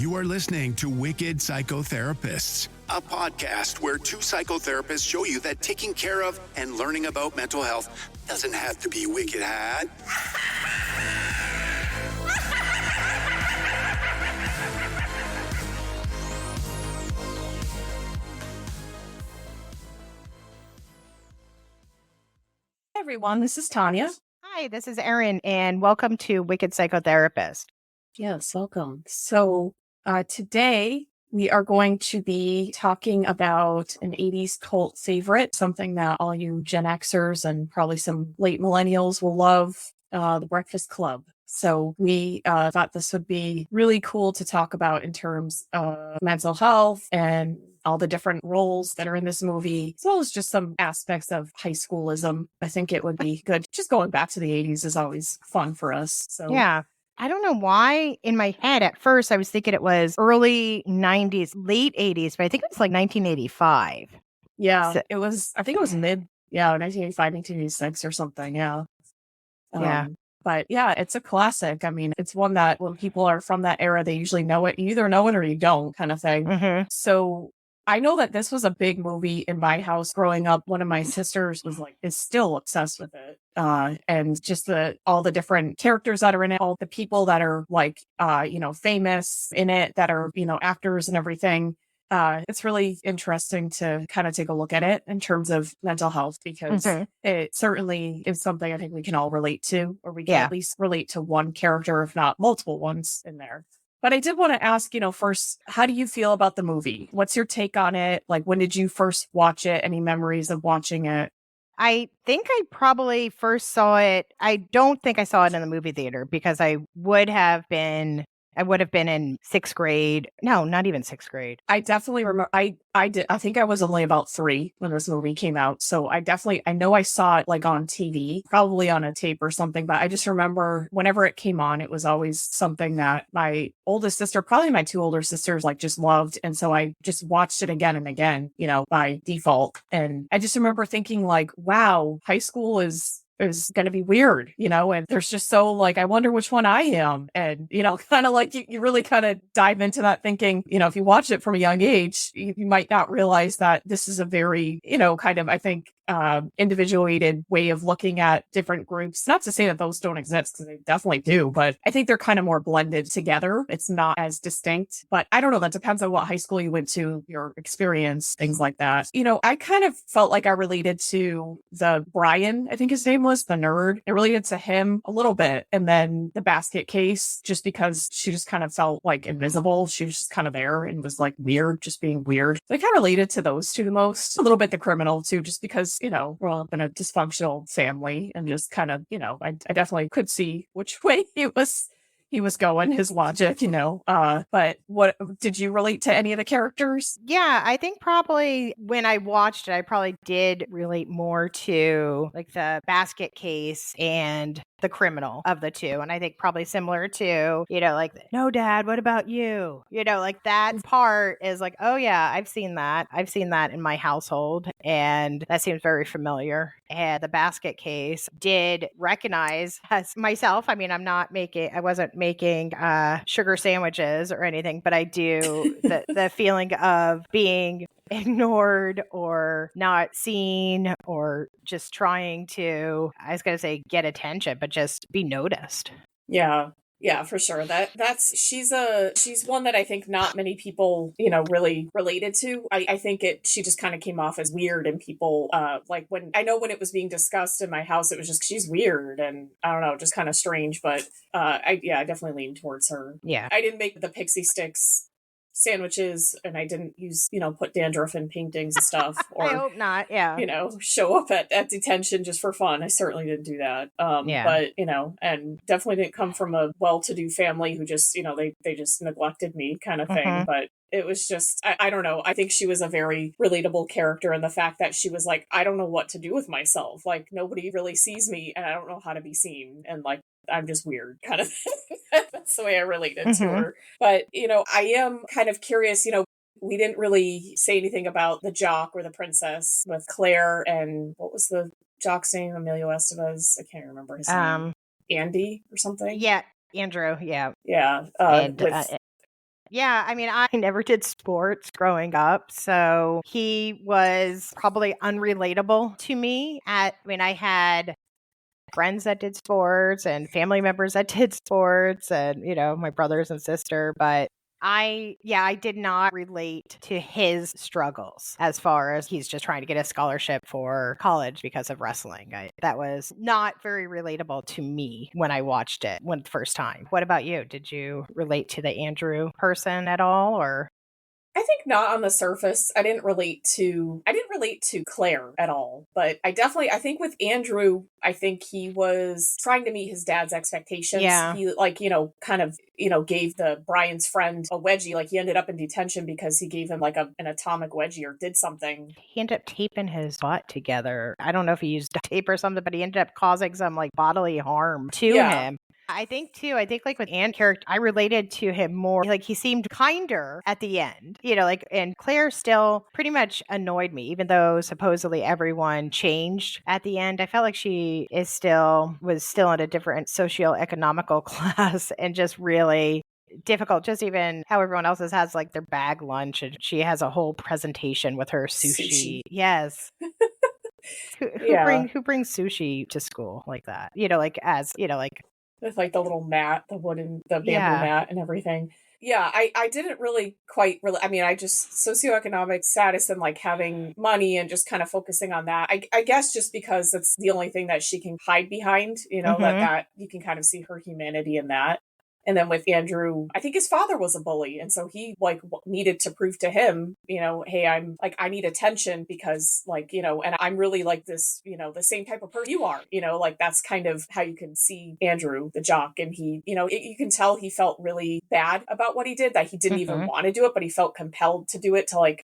You are listening to Wicked Psychotherapists, a podcast where two psychotherapists show you that taking care of and learning about mental health doesn't have to be wicked hard. Hi, everyone. This is Tanya. Hi, this is Erin, and welcome to Wicked Psychotherapists. Yes, welcome. So today we are going to be talking about an 80s cult favorite, something that all you Gen Xers and probably some late millennials will love, The Breakfast Club. So we thought this would be really cool to talk about in terms of mental health and all the different roles that are in this movie, as well as just some aspects of high schoolism. I think it would be good. Just going back to the 80s is always fun for us. So yeah. I don't know why in my head at first I was thinking it was early 90s, late 80s, but I think it was like 1985. Yeah, it was, I think it was 1985, 1986 or something. Yeah. Yeah. But yeah, it's a classic. I mean, it's one that when people are from that era, they usually know it. You either know it or you don't, kind of thing. Mm-hmm. So I know that this was a big movie in my house growing up. One of my sisters is still obsessed with it. And just all the different characters that are in it, all the people that are famous in it, that are, actors and everything. It's really interesting to kind of take a look at it in terms of mental health, because it certainly is something I think we can all relate to, or we can at least relate to one character, if not multiple ones in there. But I did want to ask, first, how do you feel about the movie? What's your take on it? Like, when did you first watch it? Any memories of watching it? I think I probably first saw it. I don't think I saw it in the movie theater because I would have been in sixth grade. No, not even sixth grade. I definitely remember. I did. I think I was only about 3 when this movie came out. So I know I saw it like on TV, probably on a tape or something. But I just remember whenever it came on, it was always something that my oldest sister, probably my 2 older sisters, just loved. And so I just watched it again and again, by default. And I just remember thinking wow, high school is going to be weird, and there's just so I wonder which one I am. And, kind of you really kind of dive into that thinking, if you watch it from a young age, you might not realize that this is a very, kind of, I think, individuated way of looking at different groups. Not to say that those don't exist, because they definitely do, but I think they're kind of more blended together. It's not as distinct, but I don't know. That depends on what high school you went to, your experience, things like that. I kind of felt like I related to the Brian, I think his name was, the nerd. I related to him a little bit. And then the basket case, just because she just kind of felt invisible. She was just kind of there and was weird, just being weird. So I kind of related to those two the most. A little bit the criminal too, just because, we're all in a dysfunctional family, and just kind of, I definitely could see which way he was going, his logic, but what did you relate to any of the characters? Yeah, I think probably when I watched it, I probably did relate more to the basket case and the criminal of the two. And I think probably similar to, no, Dad, what about you? That part is oh yeah, I've seen that. I've seen that in my household, and that seems very familiar. And the basket case did recognize as myself. I mean, I wasn't making sugar sandwiches or anything, but I do the feeling of being ignored or not seen, or just trying to, I was going to say get attention, but just be noticed. Yeah, for sure. She's one that I think not many people, really related to. I think she just kind of came off as weird, and people, when it was being discussed in my house, it was just, she's weird, and I don't know, just kind of strange, but, I definitely leaned towards her. Yeah. I didn't make the pixie sticks sandwiches, and I didn't put dandruff in paintings and stuff, or I hope not. Yeah. Show up at detention just for fun. I certainly didn't do that. But and definitely didn't come from a well-to-do family who just they just neglected me, kind of thing. But it was just, I don't know. I think she was a very relatable character, in the fact that she was I don't know what to do with myself. Nobody really sees me, and I don't know how to be seen, and I'm just weird, kind of. That's the way I related to her. But, I am kind of curious, we didn't really say anything about the jock or the princess with Claire, and what was the jock's name? Emilio Estevez? I can't remember his name. Andy or something? Yeah, Andrew, yeah. Yeah. Yeah, I mean, I never did sports growing up, so he was probably unrelatable to me. I had friends that did sports and family members that did sports and, my brothers and sister, but I did not relate to his struggles as far as he's just trying to get a scholarship for college because of wrestling. That was not very relatable to me when I watched it the first time. What about you? Did you relate to the Andrew person at all, or? I think not on the surface. I didn't relate to Claire at all, but I think with Andrew, I think he was trying to meet his dad's expectations. Yeah. He gave the Brian's friend a wedgie. Like he ended up in detention because he gave him like an atomic wedgie or did something. He ended up taping his butt together. I don't know if he used tape or something, but he ended up causing some like bodily harm to him. I think like with Anne's character, I related to him more. Like he seemed kinder at the end, and Claire still pretty much annoyed me, even though supposedly everyone changed at the end. I felt like she was still in a different socioeconomical class and just really difficult. Just even how everyone else's has like their bag lunch, and she has a whole presentation with her sushi. Yes. Who brings sushi to school like that? With like the little mat, the bamboo mat and everything. Yeah, I didn't really I just socioeconomic status and like having money and just kind of focusing on that. I guess just because it's the only thing that she can hide behind, that you can kind of see her humanity in that. And then with Andrew, I think his father was a bully. And so he needed to prove to him, hey, I need attention because and I'm really like this, the same type of person you are, that's kind of how you can see Andrew, the jock. And he, you can tell he felt really bad about what he did, that he didn't even want to do it, but he felt compelled to do it to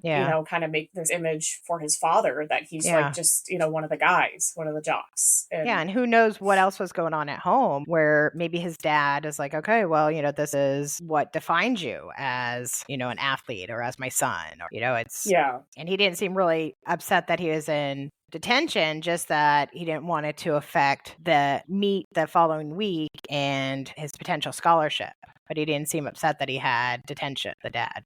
kind of make this image for his father that he's just, one of the guys, one of the jocks. And who knows what else was going on at home where maybe his dad is like, okay, well, this is what defines you as, an athlete or as my son, or, and he didn't seem really upset that he was in detention, just that he didn't want it to affect the meet the following week and his potential scholarship. But he didn't seem upset that he had detention, the dad.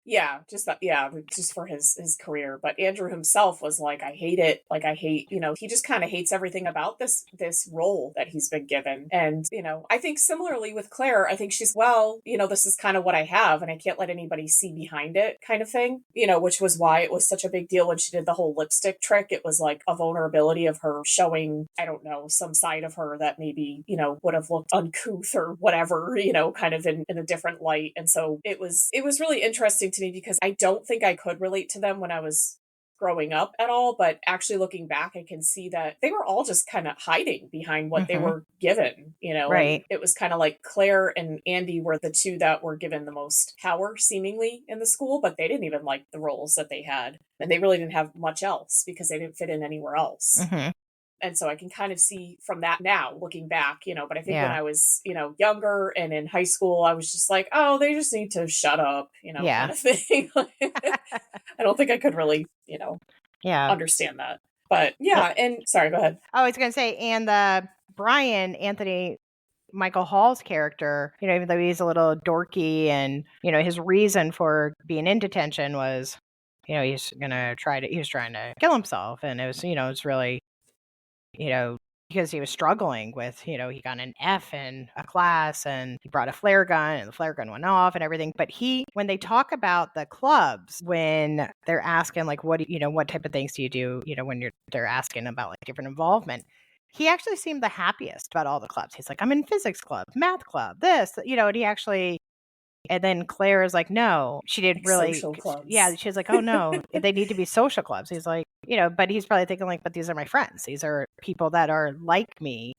Yeah, just for his career. But Andrew himself was like, I hate it. Like, I hate, he just kind of hates everything about this role that he's been given. And, I think similarly with Claire, I think she's, this is kind of what I have and I can't let anybody see behind it kind of thing, which was why it was such a big deal when she did the whole lipstick trick. It was like a vulnerability of her showing, I don't know, some side of her that maybe, would have looked uncouth or whatever, kind of in a different light. And so it was really interesting to me because I don't think I could relate to them when I was growing up at all, but actually looking back, I can see that they were all just kind of hiding behind what they were given, right. And it was kind of like Claire and Andy were the two that were given the most power seemingly in the school, but they didn't even like the roles that they had. And they really didn't have much else because they didn't fit in anywhere else. And so I can kind of see from that now looking back, but I think when I was, younger and in high school, I was just like, oh, they just need to shut up, kind of thing. I don't think I could really, understand that. But and sorry, go ahead. I was going to say, and the Anthony Michael Hall's character, even though he's a little dorky and, his reason for being in detention was, he was trying to kill himself. And it was, it's really, because he was struggling with, he got an F in a class and he brought a flare gun and the flare gun went off and everything. But when they talk about the clubs, when they're asking like, what type of things do you do, when they're asking about like different involvement, he actually seemed the happiest about all the clubs. He's like, I'm in physics club, math club, this, and he actually. And then Claire is like, no, she didn't really. Social clubs. Yeah, she's like, oh no, they need to be social clubs. He's like, but he's probably thinking like, but these are my friends. These are people that are like me.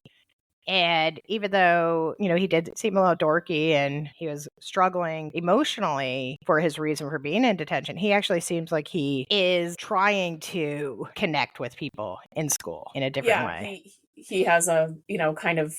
And even though, he did seem a little dorky and he was struggling emotionally for his reason for being in detention, he actually seems like he is trying to connect with people in school in a different way. He has a, kind of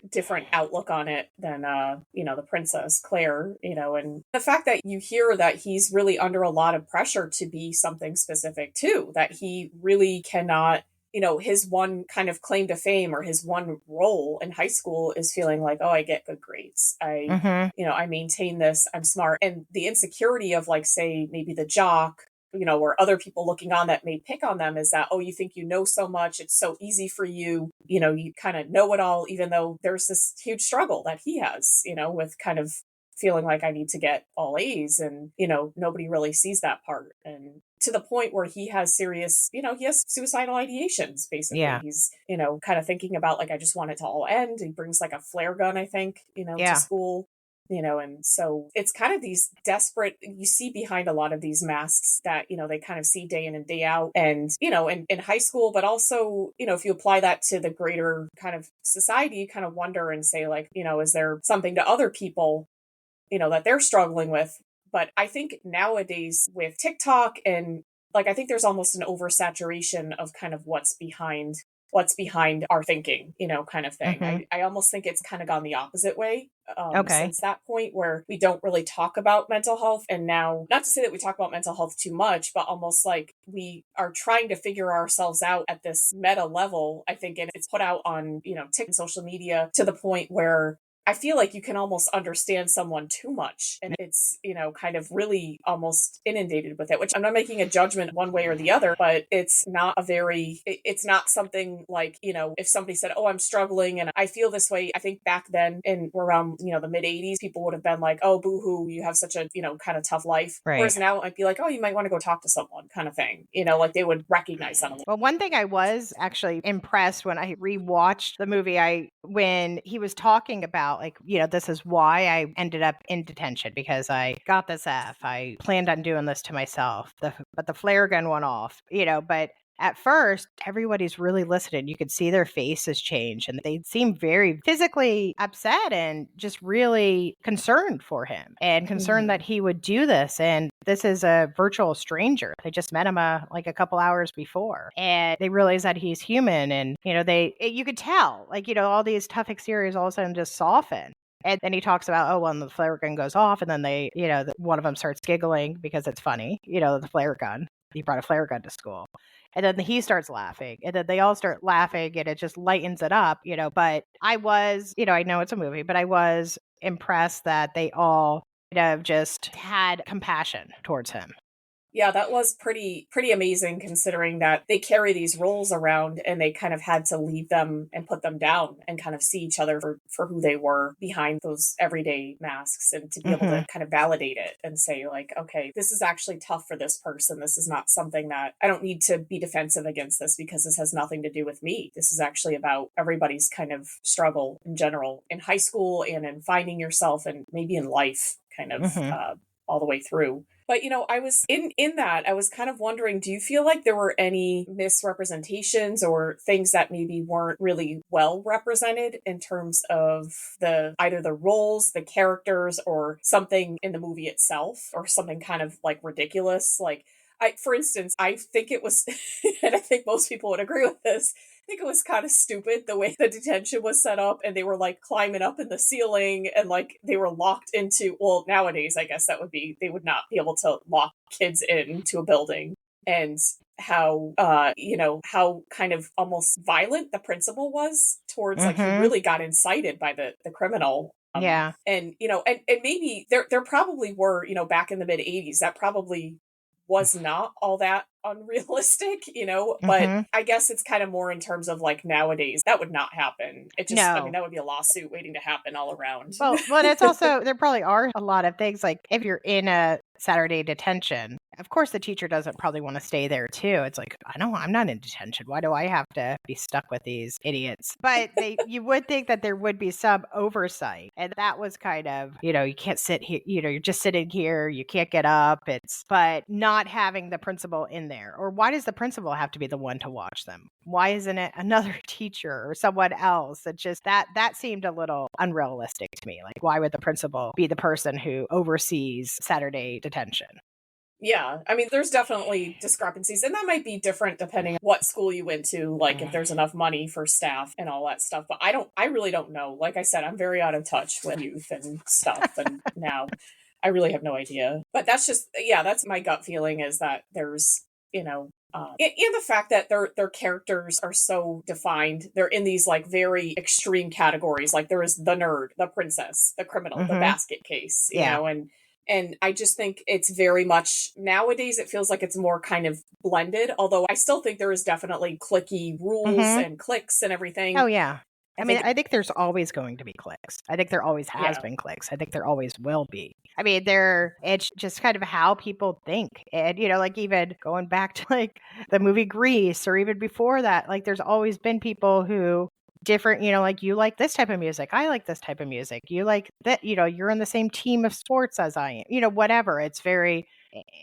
different outlook on it than the princess Claire, and the fact that you hear that he's really under a lot of pressure to be something specific too, that he really cannot his one kind of claim to fame or his one role in high school is feeling like, oh, I get good grades. I maintain this, I'm smart. And the insecurity of like, say, maybe the jock, or other people looking on that may pick on them is that, oh, you think you know so much. It's so easy for you. You kind of know it all, even though there's this huge struggle that he has, with kind of feeling like I need to get all A's, and, nobody really sees that part. And to the point where he has serious, he has suicidal ideations, basically. Yeah. He's, kind of thinking about like, I just want it to all end. He brings like a flare gun, I think, to school. And so it's kind of these desperate, you see behind a lot of these masks that, they kind of see day in and day out. And, in high school, but also, if you apply that to the greater kind of society, you kind of wonder and say like, is there something to other people, that they're struggling with? But I think nowadays with TikTok and like, I think there's almost an oversaturation of kind of what's behind our thinking, kind of thing. I almost think it's kind of gone the opposite way since that point where we don't really talk about mental health. And now, not to say that we talk about mental health too much, but almost like we are trying to figure ourselves out at this meta level, I think, and it's put out on, TikTok, social media, to the point where I feel like you can almost understand someone too much, and it's, kind of really almost inundated with it, which I'm not making a judgment one way or the other, but it's not something like, if somebody said, oh, I'm struggling and I feel this way. I think back then in around, the mid 80s, people would have been like, oh, boo-hoo, you have such a, kind of tough life. Right. Whereas now it might be like, oh, you might want to go talk to someone, kind of thing. Like they would recognize that. Well, one thing I was actually impressed when I rewatched the movie, when he was talking about like, this is why I ended up in detention, because I got this F. I planned on doing this to myself, but the flare gun went off, but at first, everybody's really listening. You could see their faces change, and they seem very physically upset and just really concerned for him and concerned that he would do this. And this is a virtual stranger. They just met him like a couple hours before, and they realize that he's human. And, you could tell, like, all these tough exteriors all of a sudden just soften. And then he talks about, when the flare gun goes off, and then they, one of them starts giggling because it's funny, the flare gun. He brought a flare gun to school. And then he starts laughing, and then they all start laughing, and it just lightens it up, But I was, I know it's a movie, but I was impressed that they all just had compassion towards him. Yeah, that was pretty amazing, considering that they carry these roles around and they kind of had to leave them and put them down and kind of see each other for who they were behind those everyday masks, and to be able to kind of validate it and say like, okay, this is actually tough for this person. This is not something that I don't need to be defensive against this, because this has nothing to do with me. This is actually about everybody's kind of struggle in general in high school and in finding yourself and maybe in life kind of all the way through. But, I was in that, I was kind of wondering, do you feel like there were any misrepresentations or things that maybe weren't really well represented in terms of either the roles, the characters, or something in the movie itself, or something kind of like ridiculous? Like, for instance, I think it was, and I think most people would agree with this, I think it was kind of stupid the way the detention was set up, and they were like climbing up in the ceiling, and like they were locked into, well, nowadays, I guess they would not be able to lock kids into a building. And how, how kind of almost violent the principal was towards, like, he really got incited by the criminal. Yeah. And, and maybe there probably were, back in the mid 80s, that probably was not all that unrealistic, but I guess it's kind of more in terms of like nowadays that would not happen. It just, I mean, that would be a lawsuit waiting to happen all around. Well, but it's also, there probably are a lot of things, like if you're in a Saturday detention, of course the teacher doesn't probably want to stay there too. It's like, I'm not in detention. Why do I have to be stuck with these idiots? But you would think that there would be some oversight. And that was kind of, you can't sit here, you're just sitting here, you can't get up. But not having the principal in there, or why does the principal have to be the one to watch them? Why isn't it another teacher or someone else? It just, that seemed a little unrealistic to me. Like, why would the principal be the person who oversees Saturday detention? Yeah, I mean, there's definitely discrepancies, and that might be different depending on what school you went to, like if there's enough money for staff and all that stuff. But I really don't know. Like I said, I'm very out of touch with youth and stuff, and now I really have no idea. But that's just, that's my gut feeling, is that there's, And the fact that their characters are so defined. They're in these like very extreme categories. Like there is the nerd, the princess, the criminal, the basket case, you know, and I just think it's very much nowadays it feels like it's more kind of blended, although I still think there is definitely clicky rules and cliques and everything. Oh, yeah. I mean, I think there's always going to be cliques. I think there always has been cliques. I think there always will be. I mean, it's just kind of how people think. And, you know, like even going back to like the movie Grease or even before that, like there's always been people who different, you know, like you like this type of music. I like this type of music. You like that, you know, you're in the same team of sports as I am, you know, whatever. It's very,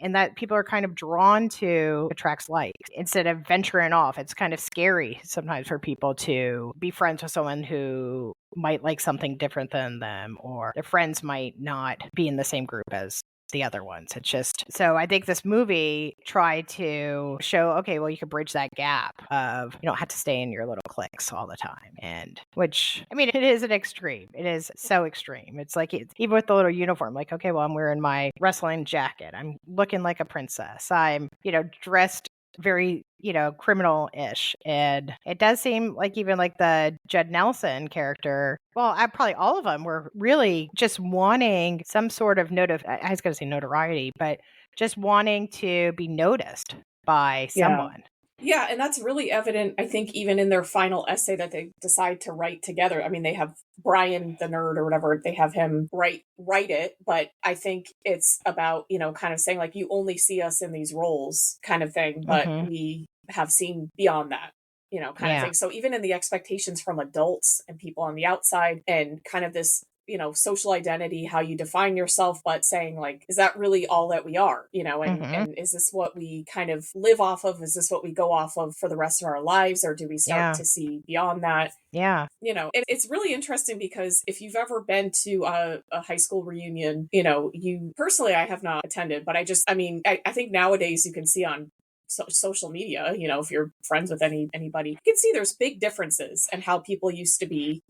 and that people are kind of drawn to attracts like instead of venturing off. It's kind of scary sometimes for people to be friends with someone who might like something different than them, or their friends might not be in the same group as the other ones. It's just, so I think this movie tried to show, okay, well, you can bridge that gap of you don't have to stay in your little cliques all the time. And which, I mean, it is an extreme. It is so extreme. It's like, even with the little uniform, like, okay, well, I'm wearing my wrestling jacket. I'm looking like a princess. I'm, you know, dressed very, you know, criminal-ish. And it does seem like even like the Judd Nelson character, well, probably all of them were really just wanting some sort of I was going to say notoriety, but just wanting to be noticed by someone. Yeah, and that's really evident, I think, even in their final essay that they decide to write together. I mean, they have Brian, the nerd or whatever, they have him write it, but I think it's about, you know, kind of saying like, you only see us in these roles kind of thing, but we have seen beyond that, you know, kind of thing. So even in the expectations from adults and people on the outside and kind of this, you know, social identity, how you define yourself, but saying like, is that really all that we are, you know, and is this what we kind of live off of? Is this what we go off of for the rest of our lives? Or do we start to see beyond that? Yeah. You know, it's really interesting because if you've ever been to a high school reunion, you know, you personally, I have not attended, but I think nowadays you can see on social media, you know, if you're friends with anybody, you can see there's big differences in how people used to be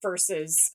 versus,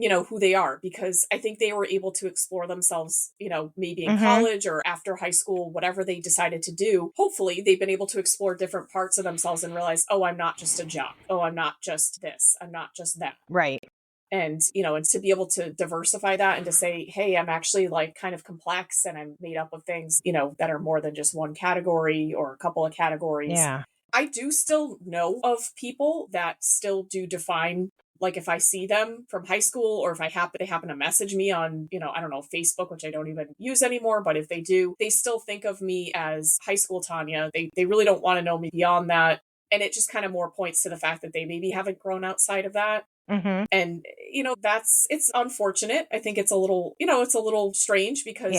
you know, who they are, because I think they were able to explore themselves, you know, maybe in college or after high school, whatever they decided to do. Hopefully they've been able to explore different parts of themselves and realize, oh, I'm not just a jock. Oh, I'm not just this. I'm not just that. Right. And, you know, and to be able to diversify that and to say, hey, I'm actually like kind of complex and I'm made up of things, you know, that are more than just one category or a couple of categories. Yeah. I do still know of people that still do define, like if I see them from high school or if they happen to message me on, you know, I don't know, Facebook, which I don't even use anymore, but if they do, they still think of me as high school Tanya. They really don't want to know me beyond that. And it just kind of more points to the fact that they maybe haven't grown outside of that. And, you know, it's unfortunate. I think it's a little, you know, it's a little strange because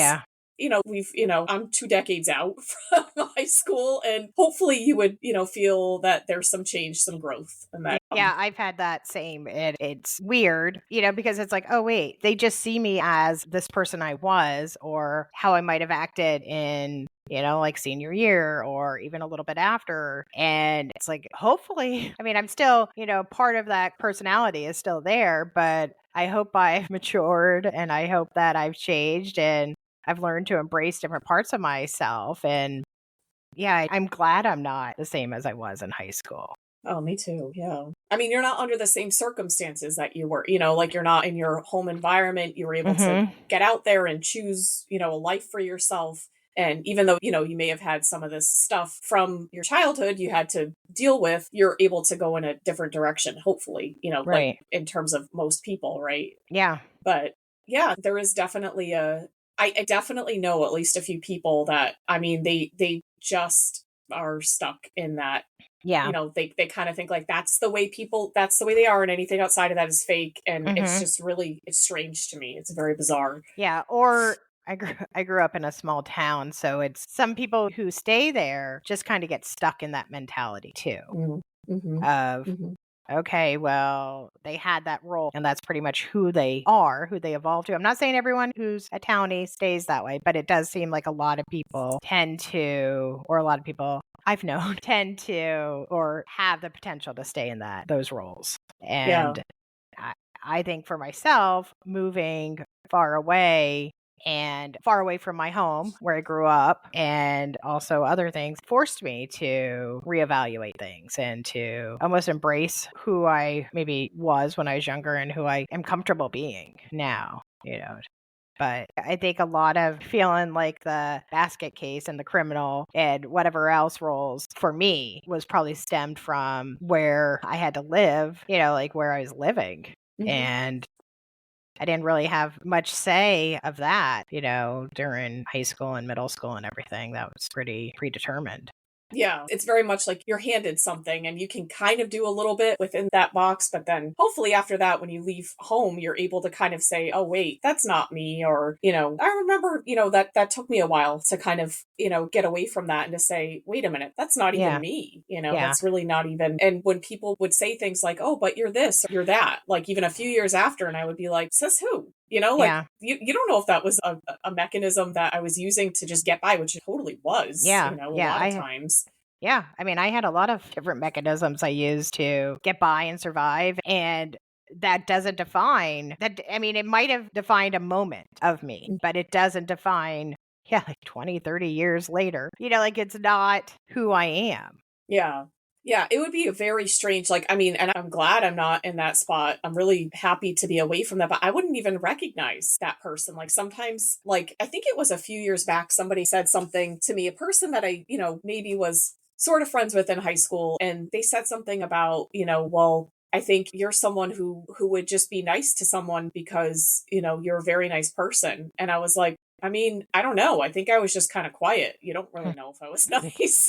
you know, I'm 2 decades out from high school, and hopefully you would, you know, feel that there's some change, some growth in that. Yeah, I've had that same. It's weird, you know, because it's like, oh, wait, they just see me as this person I was or how I might have acted in, you know, like senior year or even a little bit after. And it's like, hopefully, I mean, I'm still, you know, part of that personality is still there, but I hope I've matured and I hope that I've changed and I've learned to embrace different parts of myself. And yeah, I'm glad I'm not the same as I was in high school. Oh, me too. Yeah. I mean, you're not under the same circumstances that you were, you know, like you're not in your home environment. You were able to get out there and choose, you know, a life for yourself. And even though, you know, you may have had some of this stuff from your childhood you had to deal with, you're able to go in a different direction, hopefully, you know, like in terms of most people, right? Yeah. But yeah, there is definitely I definitely know at least a few people that, I mean, they just are stuck in that. Yeah. You know, they kind of think like that's the way they are, and anything outside of that is fake. And it's just really, it's strange to me. It's very bizarre. Yeah. Or I grew up in a small town, so it's some people who stay there just kind of get stuck in that mentality too. Of okay, well, they had that role and that's pretty much who they are, who they evolve to. I'm not saying everyone who's a townie stays that way, but it does seem like a lot of people tend to, or a lot of people I've known tend to, or have the potential to stay in those roles. And I think for myself, moving far away, and far away from my home where I grew up, and also other things forced me to reevaluate things and to almost embrace who I maybe was when I was younger and who I am comfortable being now, But I think a lot of feeling like the basket case and the criminal and whatever else roles for me was probably stemmed from where I had to live, like where I was living. Mhm. And I didn't really have much say of that, during high school and middle school and everything. That was pretty predetermined. Yeah, it's very much like you're handed something and you can kind of do a little bit within that box, but then hopefully after that, when you leave home, you're able to kind of say, oh, wait, that's not me. Or, I remember, that took me a while to kind of, get away from that and to say, wait a minute, that's not even me. That's really not even. And when people would say things like, oh, but you're this, or you're that, like even a few years after, and I would be like, says who? You don't know if that was a mechanism that I was using to just get by, which it totally was, a lot of times. Yeah. I mean, I had a lot of different mechanisms I used to get by and survive. And that doesn't define that. I mean, it might have defined a moment of me, but it doesn't define, like 20, 30 years later, it's not who I am. Yeah. Yeah, it would be a very strange, and I'm glad I'm not in that spot. I'm really happy to be away from that, but I wouldn't even recognize that person. Like sometimes, I think it was a few years back, somebody said something to me, a person that I, maybe was sort of friends with in high school. And they said something about, well, I think you're someone who would just be nice to someone because, you're a very nice person. And I was like, I mean, I don't know. I think I was just kind of quiet. You don't really know if I was nice, it's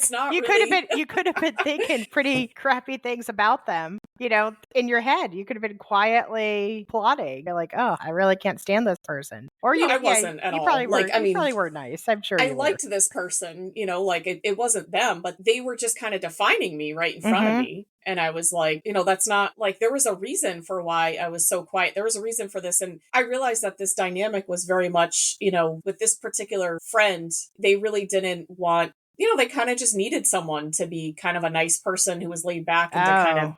not you really... you could have been thinking pretty crappy things about them, in your head. You could have been quietly plotting. You're like, oh, I really can't stand this person. Or I wasn't at all. Probably you probably were nice. I'm sure I liked this person, it wasn't them, but they were just kind of defining me right in front of me. And I was like, that's not there was a reason for why I was so quiet. There was a reason for this. And I realized that this dynamic was very much, with this particular friend, they really didn't want, they kind of just needed someone to be kind of a nice person who was laid back and to kind of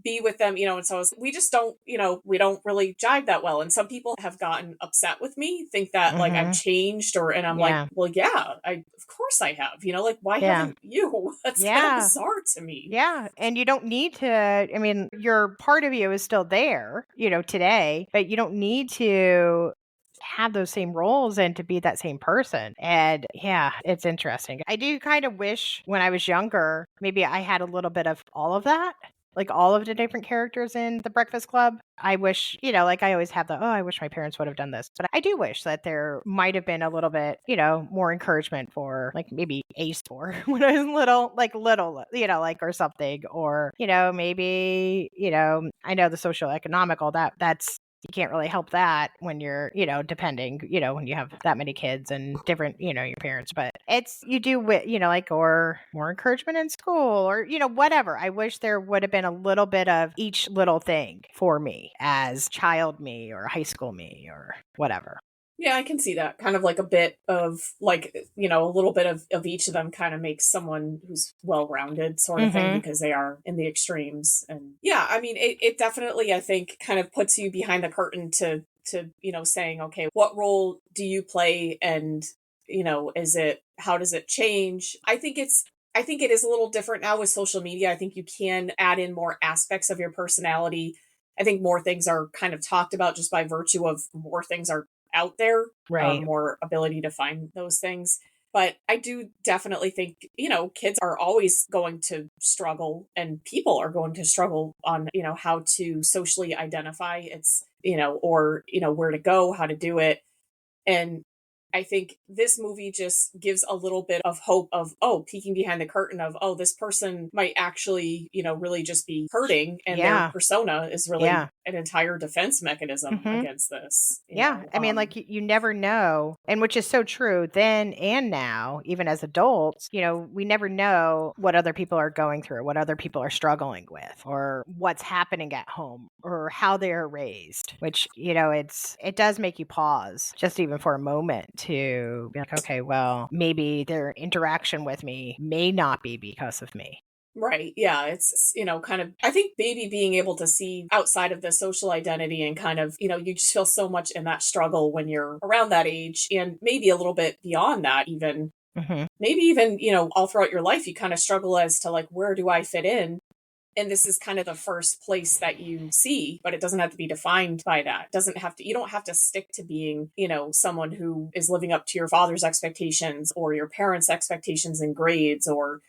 be with them, and so we just don't, we don't really jive that well. And some people have gotten upset with me, think that I've changed and I'm like, well, yeah, of course I have, why haven't you? That's kind of bizarre to me. Yeah. And you don't need to, I mean, your part of you is still there, today, but you don't need to have those same roles and to be that same person. And yeah, it's interesting. I do kind of wish when I was younger, maybe I had a little bit of all of that. Like all of the different characters in The Breakfast Club. I wish, I always have I wish my parents would have done this. But I do wish that there might have been a little bit, more encouragement for maybe a store when I was little, or something. Or, maybe, I know the social economical that's, you can't really help that when you're, depending, when you have that many kids and different, your parents, but it's, you do, or more encouragement in school or, whatever. I wish there would have been a little bit of each little thing for me as child me or high school me or whatever. Yeah, I can see that. Kind of like a bit of a little bit of each of them kind of makes someone who's well-rounded sort of thing because they are in the extremes. And yeah, I mean, it definitely, I think, kind of puts you behind the curtain to saying, okay, what role do you play? And, how does it change? I think it is a little different now with social media. I think you can add in more aspects of your personality. I think more things are kind of talked about just by virtue of more things are out there, right? More ability to find those things. But I do definitely think, kids are always going to struggle and people are going to struggle on, how to socially identify. It's, or, where to go, how to do it. And I think this movie just gives a little bit of hope of, peeking behind the curtain of, this person might actually, really just be hurting. And their persona is really an entire defense mechanism against this. I mean, you never know. And which is so true then and now, even as adults, we never know what other people are going through, what other people are struggling with, or what's happening at home, or how they're raised, which, it does make you pause just even for a moment to be like, okay, well, maybe their interaction with me may not be because of me. Right. Yeah. It's, kind of, I think maybe being able to see outside of the social identity and kind of, you just feel so much in that struggle when you're around that age and maybe a little bit beyond that, even maybe even, all throughout your life, you kind of struggle as to like, where do I fit in? And this is kind of the first place that you see, but it doesn't have to be defined by that. It doesn't have to, you don't have to stick to being, someone who is living up to your father's expectations or your parents' expectations in grades or,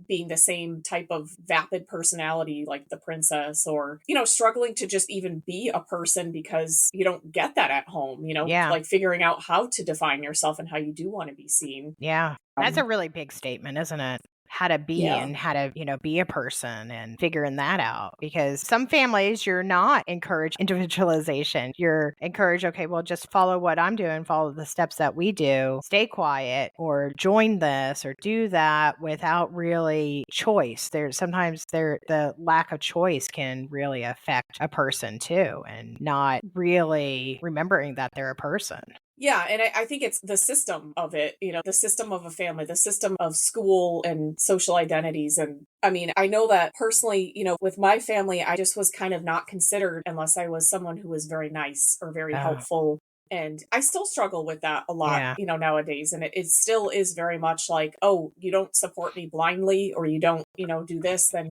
being the same type of vapid personality like the princess or, struggling to just even be a person because you don't get that at home, Yeah. like figuring out how to define yourself and how you do want to be seen. Yeah. That's a really big statement, isn't it? How to be and how to, be a person and figuring that out. Because some families, you're not encouraged individualization. You're encouraged, okay, well, just follow what I'm doing, follow the steps that we do, stay quiet or join this or do that without really choice. The lack of choice can really affect a person too, and not really remembering that they're a person. Yeah. And I think it's the system of it, the system of a family, the system of school and social identities. And I mean, I know that personally, with my family, I just was kind of not considered unless I was someone who was very nice or very helpful. And I still struggle with that a lot, nowadays. And it still is very much like, oh, you don't support me blindly or you don't, do this, then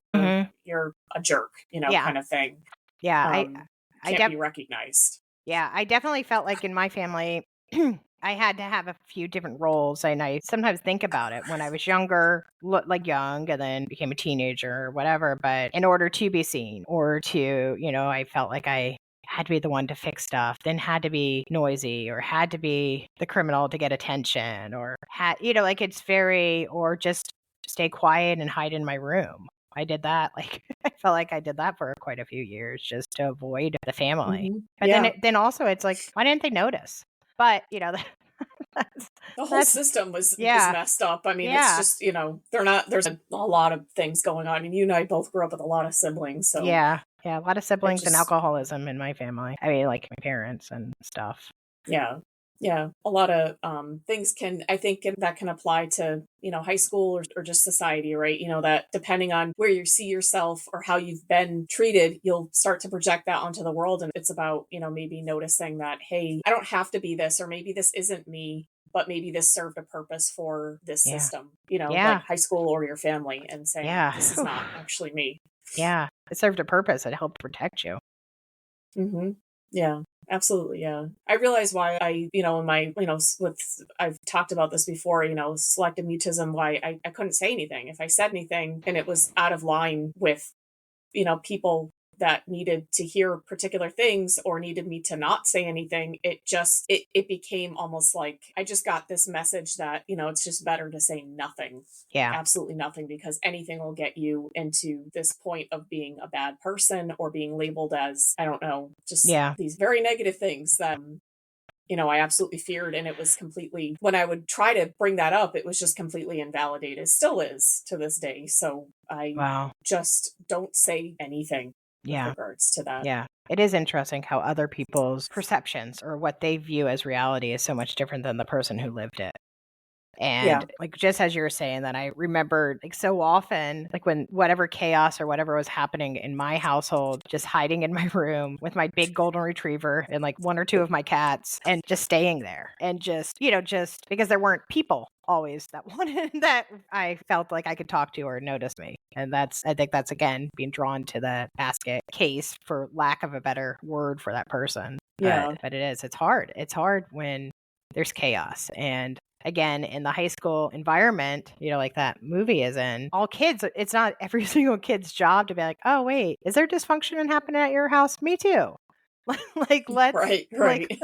you're a jerk, kind of thing. Yeah. Can't be recognized. Yeah, I definitely felt like in my family, I had to have a few different roles. And I sometimes think about it when I was younger, like young, and then became a teenager or whatever. But in order to be seen or to, I felt like I had to be the one to fix stuff, then had to be noisy or had to be the criminal to get attention or like it's or just stay quiet and hide in my room. I did that. Like, I felt like I did that for quite a few years just to avoid the family. But then also it's like, why didn't they notice? But, that's, the whole system is messed up. I mean, it's just, there's a lot of things going on. And you and I both grew up with a lot of siblings. So yeah, a lot of siblings and alcoholism in my family. I mean, like my parents and stuff. Yeah. Yeah, a lot of things that can apply to, high school or just society, right? That depending on where you see yourself or how you've been treated, you'll start to project that onto the world. And it's about, maybe noticing that, hey, I don't have to be this, or maybe this isn't me, but maybe this served a purpose for this system, like high school or your family, and saying, this is not actually me. Yeah, it served a purpose. It helped protect you. Mm-hmm. Yeah. Absolutely. Yeah. I realize why I, in my, I've talked about this before, selective mutism, why I couldn't say anything. If I said anything and it was out of line with, people that needed to hear particular things or needed me to not say anything, it became almost like I just got this message that, it's just better to say nothing. Yeah. Absolutely nothing, because anything will get you into this point of being a bad person or being labeled as, I don't know, just these very negative things that, I absolutely feared. And it was completely, when I would try to bring that up, it was just completely invalidated. Still is to this day. So I just don't say anything with regards to that. Yeah. It is interesting how other people's perceptions or what they view as reality is so much different than the person who lived it. And like, just as you were saying that, I remembered like so often, like when whatever chaos or whatever was happening in my household, just hiding in my room with my big golden retriever and like one or two of my cats and just staying there and just, just because there weren't people always that wanted that I felt like I could talk to or notice me. And I think that's again being drawn to the basket case, for lack of a better word for that person. But it's hard. It's hard when there's chaos. And again, in the high school environment, like that movie is in, all kids, it's not every single kid's job to be like, oh, wait, is there dysfunction happening at your house? Me too. Like, let's right. Like,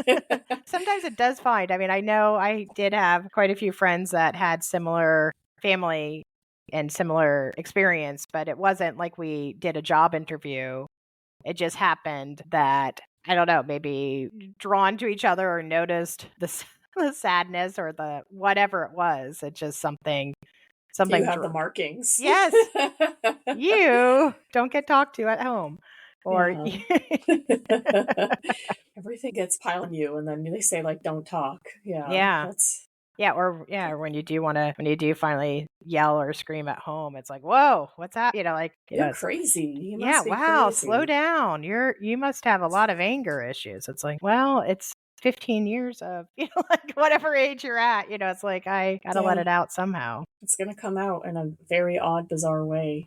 sometimes it does find. I mean, I know I did have quite a few friends that had similar family and similar experience, but it wasn't like we did a job interview. It just happened that, I don't know, maybe drawn to each other or noticed the sadness or the whatever it was. It's just something you have the markings. Yes. You don't get talked to at home. Or everything gets piled on you, and then they say like, don't talk. Yeah. or when you do finally yell or scream at home, it's like, whoa, what's that? You're crazy. You yeah, must be wow, crazy. slow down. You must have a lot of anger issues. It's like, well, it's 15 years of, like whatever age you're at, it's like, I gotta let it out somehow. It's going to come out in a very odd, bizarre way.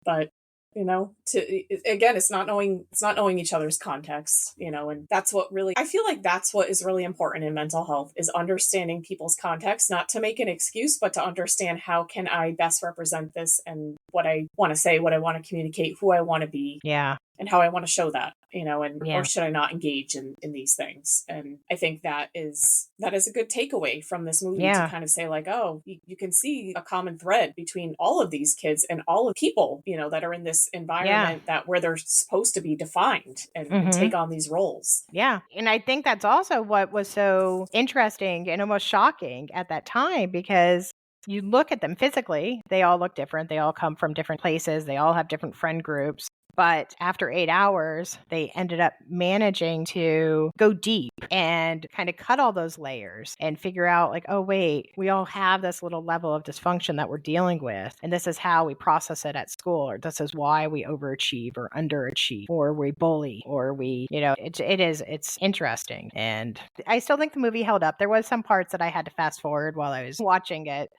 But again, it's not knowing each other's context, and that's what really, I feel like that's what is really important in mental health, is understanding people's context, not to make an excuse, but to understand how can I best represent this and what I want to say, what I want to communicate, who I want to be. Yeah. And how I want to show that, or should I not engage in these things? And I think that is a good takeaway from this movie, to kind of say like, oh, you can see a common thread between all of these kids and all of people, that are in this environment that where they're supposed to be defined and take on these roles. Yeah. And I think that's also what was so interesting and almost shocking at that time, because you look at them physically, they all look different. They all come from different places. They all have different friend groups. But after 8 hours, they ended up managing to go deep and kind of cut all those layers and figure out like, oh, wait, we all have this little level of dysfunction that we're dealing with. And this is how we process it at school, or this is why we overachieve or underachieve, or we bully, or we, it's interesting. And I still think the movie held up. There was some parts that I had to fast forward while I was watching it.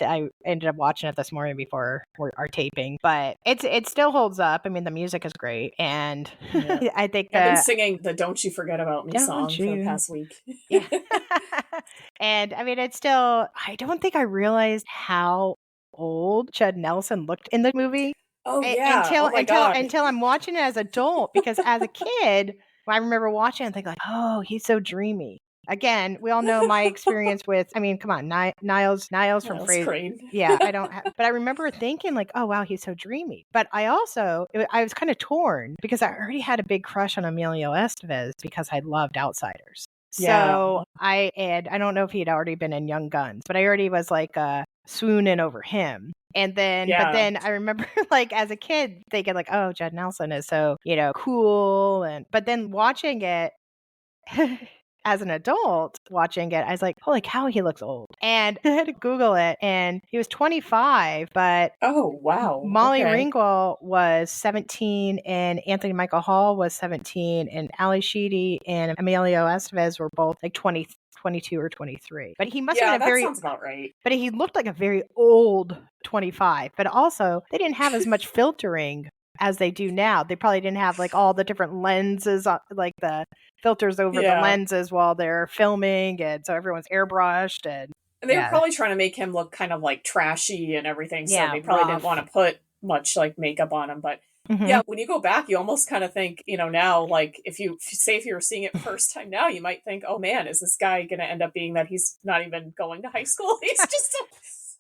I ended up watching it this morning before our taping, but it still holds up. I mean, the music is great, and I think I've been singing the "Don't You Forget About Me" song for the past week. Yeah. And I mean, it's still. I don't think I realized how old Judd Nelson looked in the movie. Oh yeah, until I'm watching it as an adult, because as a kid, I remember watching it and thinking like, oh, he's so dreamy. Again, we all know my experience with, I mean, come on, Niles from Frasier. Yeah, but I remember thinking like, oh, wow, he's so dreamy. But I was kind of torn because I already had a big crush on Emilio Estevez because I loved Outsiders. Yeah. So I don't know if he'd already been in Young Guns, but I already was like swooning over him. And then, but then I remember like as a kid thinking like, oh, Judd Nelson is so, cool. But then watching it, as an adult watching it, I was like, holy cow, he looks old. And I had to Google it, and he was 25, but oh, wow. Molly Ringwald was 17, and Anthony Michael Hall was 17, and Ali Sheedy and Emilio Estevez were both like 22 or 23. But he must have been that sounds about right. But he looked like a very old 25. But also, they didn't have as much filtering as they do now. They probably didn't have like all the different lenses, like the filters over the lenses while they're filming, and so everyone's airbrushed, and they were probably trying to make him look kind of like trashy and everything, so they probably didn't want to put much like makeup on him. But when you go back, you almost kind of think, now, like if you were seeing it first time now, you might think, oh man, is this guy going to end up being that he's not even going to high school? He's just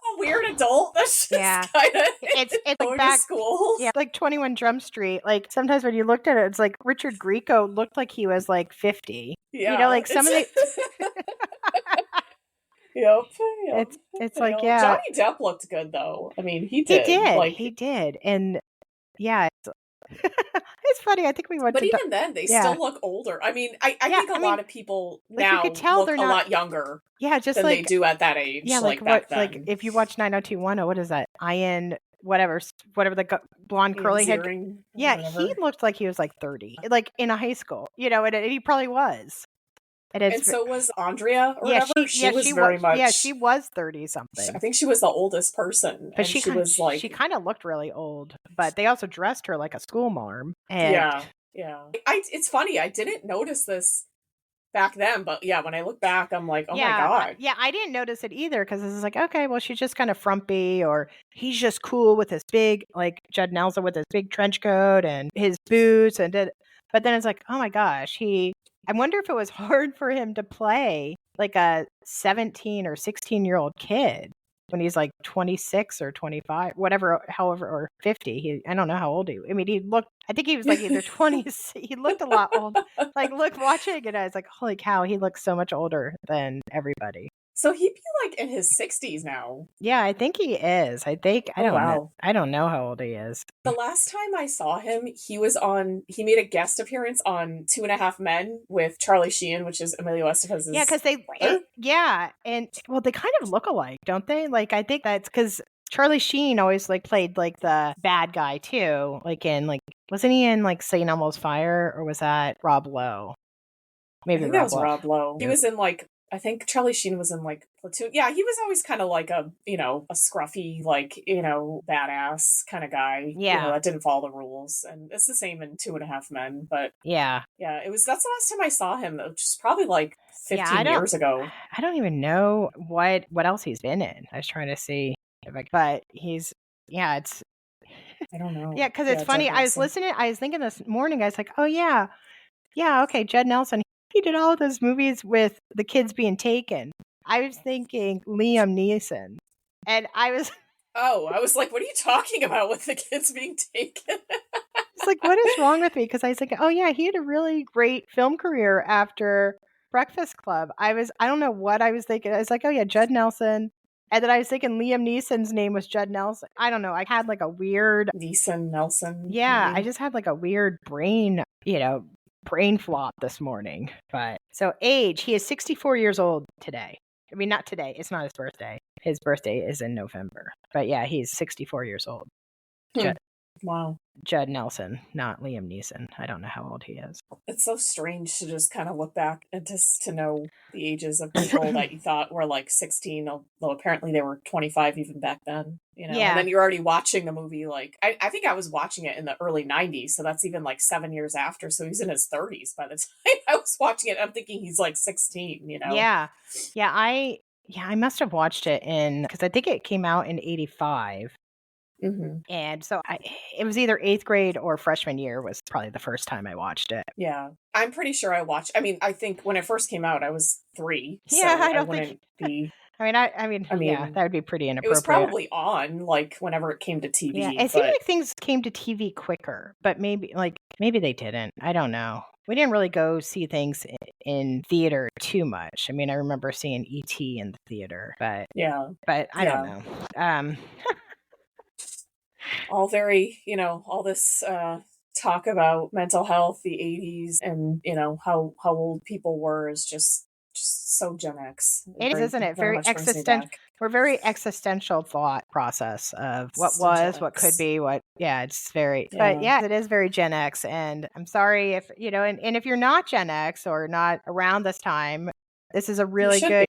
a weird adult that's just kind of it's going like back to school. Yeah, like 21 Jump Street. Like sometimes when you looked at it, it's like Richard Grieco looked like he was like 50. Yeah, like some of the. Yep. It's like Johnny Depp looked good though. I mean, he did. He did, and it's funny. I think we went. But even then, they still look older. I mean, I think a lot of people now look a lot younger. Yeah, just than like they do at that age. Yeah, like back then. Like if you watch 90210, what is that? Ian, whatever the blonde curly head. Yeah, he looked like he was like 30, like in a high school. And he probably was. And so was Andrea or whatever. She was very much. Yeah, she was 30 something. I think she was the oldest person. But she was like. She kind of looked really old, but they also dressed her like a school marm. And yeah. It's funny. I didn't notice this back then, but when I look back, I'm like, oh my God. Yeah, I didn't notice it either, because it's like, okay, well, she's just kind of frumpy, or he's just cool with his big, like Judd Nelson with his big trench coat and his boots, but then it's like, oh my gosh, I wonder if it was hard for him to play like a 17 or 16-year-old kid when he's like 26 or 25, however, or 50. I don't know how old I mean, I think he was like either 20s. He looked a lot old. Like, watching it, I was like, holy cow, he looks so much older than everybody. So he'd be like in his 60s now. Yeah, I think he is. I Oh, don't know. wow. I don't know how old he is. The last time I saw him, he made a guest appearance on Two and a Half Men with Charlie Sheen, which is Emilio Estevez's Yeah, because brother. and well, they kind of look alike, don't they? Like, I think that's because Charlie Sheen always like played like the bad guy too. Like in like, wasn't he in like St. Elmo's Fire, or was that Rob Lowe? I Maybe think that Rob was Lowe. Rob Lowe. He was in like, I think Charlie Sheen was in like Platoon. Yeah, he was always kind of like a, a scruffy, like, badass kind of guy. Yeah. That didn't follow the rules. And it's the same in Two and a Half Men. But Yeah. yeah, that's the last time I saw him, which is probably like 15 years ago. I don't even know what else he's been in. I was trying to see but he's, it's, I don't know. Yeah, because it's funny. I was thinking this morning, I was like, oh yeah, okay, Judd Nelson. He did all of those movies with the kids being taken. I was thinking Liam Neeson. And I was like, what are you talking about with the kids being taken? It's like, what is wrong with me? Because I was like, oh yeah, he had a really great film career after Breakfast Club. I don't know what I was thinking. I was like, oh yeah, Judd Nelson. And then I was thinking Liam Neeson's name was Judd Nelson. I don't know. I had like a weird Nelson. Yeah, maybe. I just had like a weird brain flop this morning. But so age, he is 64 years old today. I mean, not today. It's not his birthday. His birthday is in November. But yeah, he's 64 years old. Wow. Judd Nelson, not Liam Neeson. I don't know how old he is. It's so strange to just kind of look back and just to know the ages of people that you thought were like 16, although apparently they were 25 even back then. Yeah. And then you're already watching the movie. Like, I think I was watching it in the early 90s, so that's even like 7 years after. So he's in his 30s by the time I was watching it. I'm thinking he's like 16. Yeah. I must have watched it because I think it came out in 85. Mm-hmm. And so it was either 8th grade or freshman year was probably the first time I watched it. Yeah. I'm pretty sure I watched. I mean, I think when it first came out, I was 3. Yeah, so I don't wouldn't be. I mean, yeah, that would be pretty inappropriate. It was probably on, like, whenever it came to TV. Yeah, it seemed like things came to TV quicker, but maybe they didn't. I don't know. We didn't really go see things in theater too much. I mean, I remember seeing E.T. in the theater, but I don't know. All very, all this talk about mental health, the 80s, and, how old people were is just so Gen X. It is, isn't it? Very existential. We're very existential thought process of what was, what could be, what. Yeah, it's very. Yeah. But yeah, it is very Gen X, and I'm sorry if and if you're not Gen X or not around this time, this is a really good.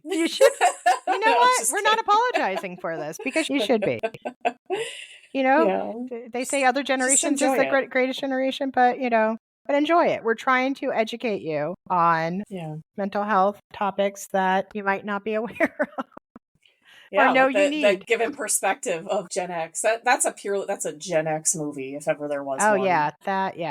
You should. You know what? We're not apologizing for this because you should be. They say other generations is the greatest generation, but but enjoy it. We're trying to educate you on mental health topics that you might not be aware of. Yeah, or know you need. The given perspective of Gen X. That's a Gen X movie, if ever there was one. Oh, yeah.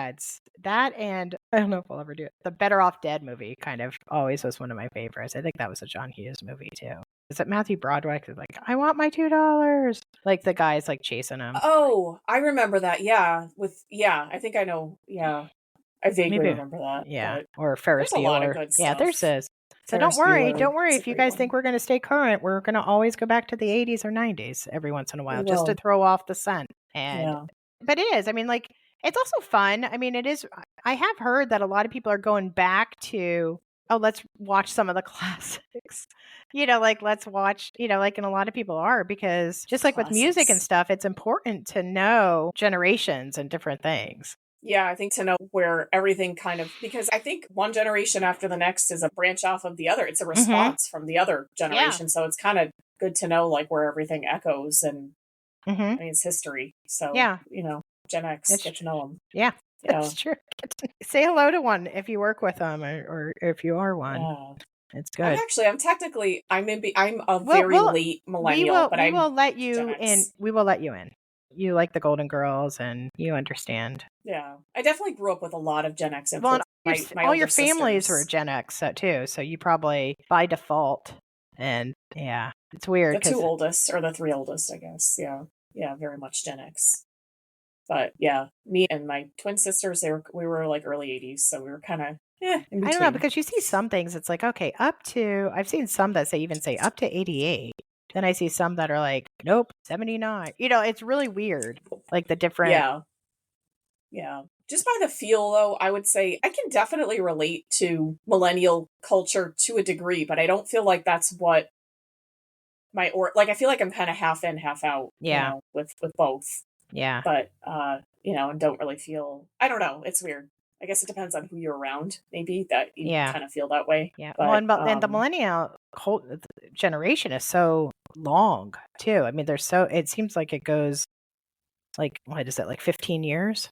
It's that, and I don't know if we'll ever do it. The Better Off Dead movie kind of always was one of my favorites. I think that was a John Hughes movie, too. Is it Matthew Broderick is like, I want my $2? Like, the guy's, like, chasing him. Oh, I remember that, yeah. I think I know, yeah. I vaguely remember that. Yeah, or Ferris Bueller. There's a lot of good stuff. Yeah, there's this. So don't worry. If you guys think we're going to stay current, we're going to always go back to the 80s or 90s every once in a while, just to throw off the scent. But it is. I mean, like, it's also fun. I mean, it is. I have heard that a lot of people are going back to, let's watch some of the classics. Let's watch, and a lot of people are, because just like with music and stuff, it's important to know generations and different things. Yeah, I think to know where everything kind of, because I think one generation after the next is a branch off of the other. It's a response from the other generation. Yeah. So it's kind of good to know like where everything echoes, and I mean, it's history. So, Gen X, get to know them. Yeah, that's true. Say hello to one if you work with them or if you are one. Yeah. It's good. I'm a very late millennial, but we will let you in. We will let you in. You like the Golden Girls and you understand. Yeah. I definitely grew up with a lot of Gen X influence. Well, all your families were Gen X too, so you probably by default. And yeah, it's weird. The 2 oldest or the 3 oldest, I guess. Yeah. Yeah, very much Gen X. But yeah, me and my twin sisters, we were like early 80s, so we were kind of in I don't know, between. because you see some things, it's like, okay, up to, I've seen some that say up to 88. Then I see some that are like, nope, 79. It's really weird. Like the different. Yeah. Just by the feel, though, I would say I can definitely relate to millennial culture to a degree, but I don't feel like that's what I feel like I'm kind of half in, half out, Yeah. with both. Yeah. But, and don't really feel, I don't know. It's weird. I guess it depends on who you're around, maybe, that you kind of feel that way. Yeah. But, and the millennial generation is so long, too. I mean, it seems like it goes like, what is it, like 15 years?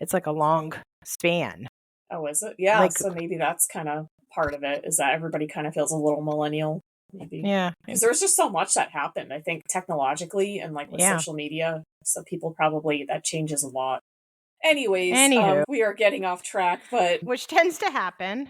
It's like a long span. Oh, is it? Yeah. So maybe that's kind of part of it, is that everybody kind of feels a little millennial, maybe. Yeah. Because there was just so much that happened, I think, technologically and like with social media. So people probably, that changes a lot. Anyways, we are getting off track, but which tends to happen.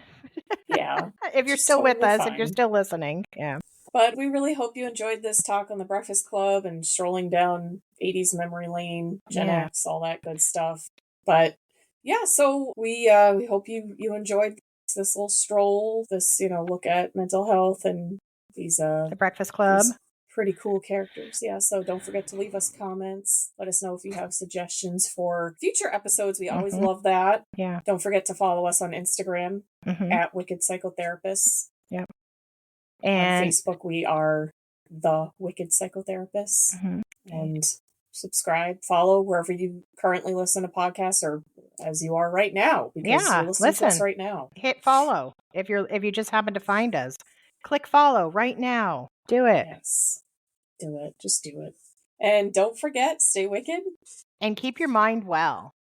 Yeah. If you're still with us, if you're still listening. Yeah. But we really hope you enjoyed this talk on the Breakfast Club and strolling down 80s memory lane, Gen X, all that good stuff. But yeah, so we hope you enjoyed this little stroll, this, look at mental health and these the Breakfast Club. These pretty cool characters. Yeah, so don't forget to leave us comments. Let us know if you have suggestions for future episodes. We always love that. Yeah. Don't forget to follow us on Instagram at Wicked Psychotherapists. Yep. And on Facebook, we are the Wicked Psychotherapists. And subscribe, follow wherever you currently listen to podcasts, or as you are right now, because you're listening to us right now. Hit follow if you just happen to find us. Click follow right now. Do it. Yes. Do it. Just do it. And don't forget, stay wicked. And keep your mind well.